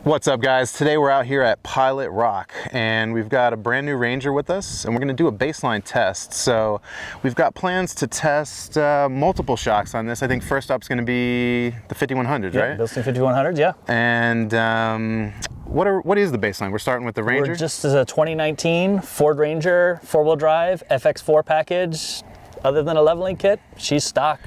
What's up, guys? Today we're out here at Pilot Rock and we've got a brand new Ranger with us and we're going to do a baseline test. So we've got plans to test multiple shocks on this. I think first up is going to be the 5100s, right? Bilstein 5100s, yeah. And what is the baseline? We're starting with the Ranger? We're just as a 2019 Ford Ranger 4-wheel drive FX4 package. Other than a leveling kit, she's stock.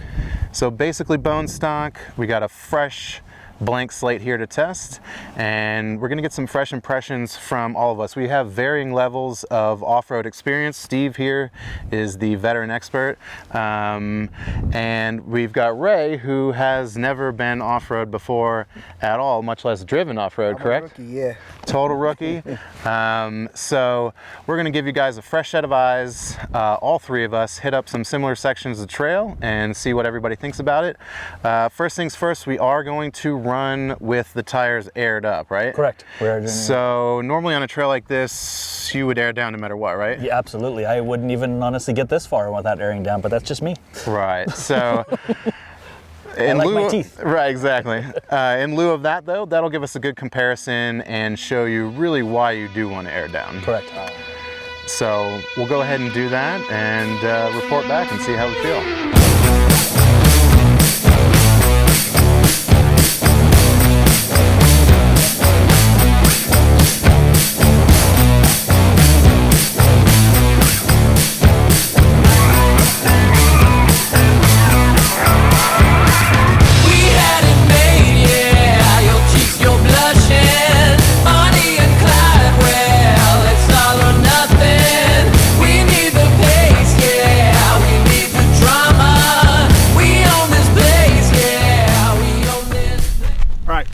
So basically bone stock. We got a fresh blank slate here to test, and we're going to get some fresh impressions from all of us. We have varying levels of off-road experience. Steve here is the veteran expert, and we've got Ray, who has never been off-road before at all, much less driven off-road, correct? Rookie, yeah. Total rookie. So we're going to give you guys a fresh set of eyes. All three of us hit up some similar sections of trail and see what everybody thinks about it. First things first, we are going to run with the tires aired up, right? Correct. So normally on a trail like this, you would air down no matter what, right? Yeah, absolutely. I wouldn't even honestly get this far without airing down, but that's just me. Right. So I like my teeth. Right, exactly. In lieu of that, though, that'll give us a good comparison and show you really why you do want to air down. Correct. So we'll go ahead and do that and report back and see how we feel.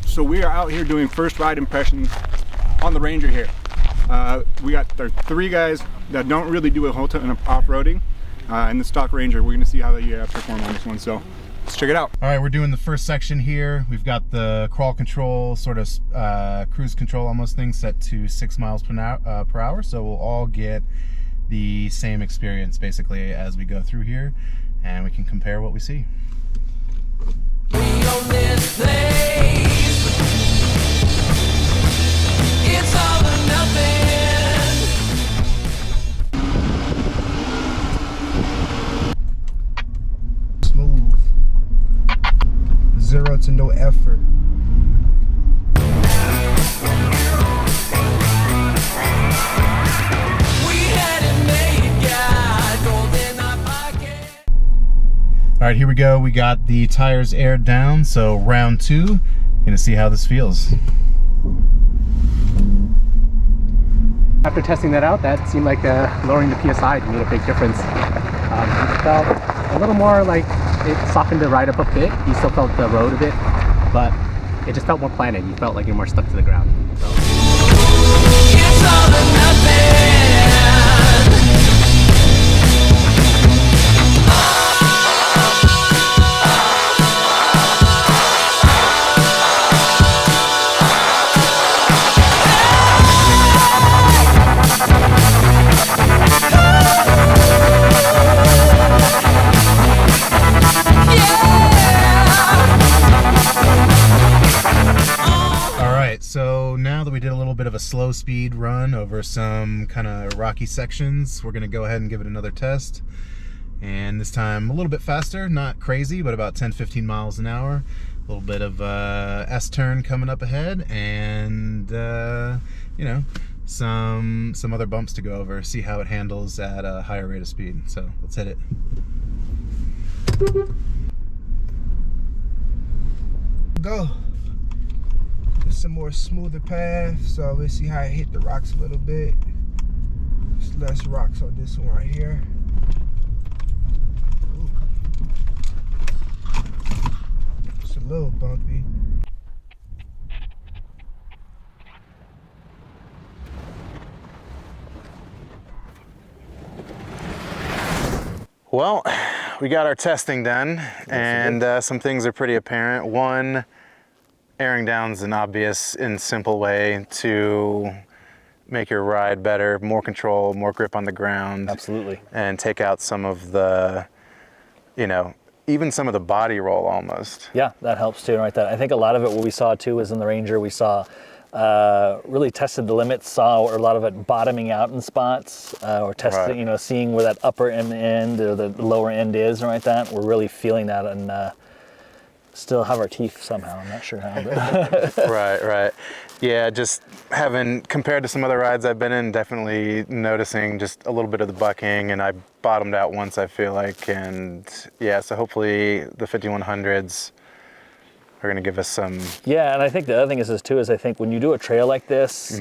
So we are out here doing first ride impressions on the Ranger here. We got our three guys that don't really do a whole ton of off-roading in the stock Ranger. We're going to see how they perform on this one, so let's check it out. All right, we're doing the first section here. We've got the crawl control, sort of cruise control almost thing set to 6 miles per hour, so we'll all get the same experience basically as we go through here, and we can compare what we see. We own this place. It's all or nothing. Smooth. 0 to no effort. All right, here we go. We got the tires aired down, so round 2. Gonna see how this feels. After testing that out, that seemed like lowering the PSI made a big difference. It felt a little more like it softened the ride up a bit. You still felt the road a bit, but it just felt more planted. You felt like you're more stuck to the ground. So. It's all or nothing. So now that we did a little bit of a slow speed run over some kind of rocky sections, we're going to go ahead and give it another test. And this time a little bit faster, not crazy, but about 10-15 miles an hour. A little bit of S-turn coming up ahead, and you know, some other bumps to go over, see how it handles at a higher rate of speed. So let's hit it. Go. Some more smoother path, so let's see how I hit the rocks a little bit. There's less rocks on this one right here. Ooh. It's a little bumpy. Well, we got our testing done, and some things are pretty apparent. One, airing down is an obvious and simple way to make your ride better, more control, more grip on the ground. Absolutely. And take out some of the, you know, even some of the body roll almost. Yeah, that helps too, right? I think a lot of it, what we saw too, is in the Ranger, we saw Really tested the limits, saw a lot of it bottoming out in spots, or testing, Right. seeing where that upper end or the lower end is, and like that. We're really feeling that, and still have our teeth somehow. I'm not sure how. But Right. Yeah, just having, compared to some other rides I've been in, definitely noticing just a little bit of the bucking, and I bottomed out once, I feel like, and yeah, so hopefully the 5100s are gonna give us some. yeah, and I think the other thing is I think when you do a trail like this,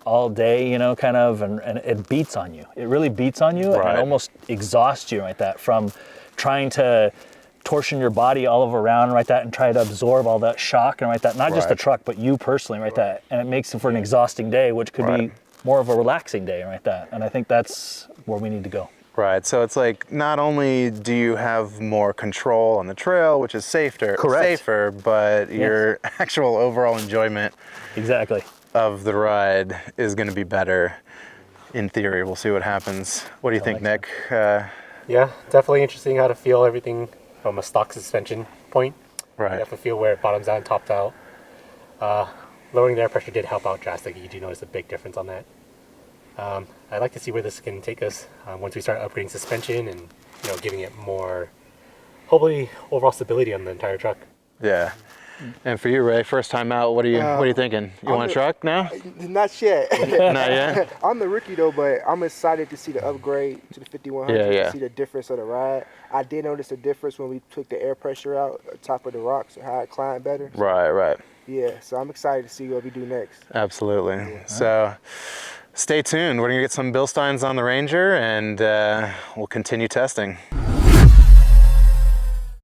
all day, kind of, and it beats on you. It really beats on you, and Right. it almost exhausts you like that from trying to torsion your body all over around like that and try to absorb all that shock and like that. Not just the Right. truck, but you personally like that. And it makes it for an exhausting day, which could Right. be more of a relaxing day like that. And I think that's where we need to go. Right, so it's like, not only do you have more control on the trail, which is safer, but your actual overall enjoyment Exactly. of the ride is going to be better. In theory, we'll see what happens. What do you think, Nick? Yeah, definitely interesting how to feel everything from a stock suspension point. You Right. have to feel where it bottoms out and tops out. Lowering the air pressure did help out drastically. You do notice a big difference on that. I'd like to see where this can take us once we start upgrading suspension and giving it more, hopefully, overall stability on the entire truck. Yeah. And for you, Ray, first time out, what are you thinking? You want a truck now? Not yet. Not yet? I'm the rookie though, but I'm excited to see the upgrade to the 5100, Yeah. to see the difference of the ride. I did notice a difference when we took the air pressure out on top of the rocks and how it climbed better. Right. Yeah, so I'm excited to see what we do next. Absolutely. So stay tuned. We're going to get some Bilsteins on the Ranger, and we'll continue testing.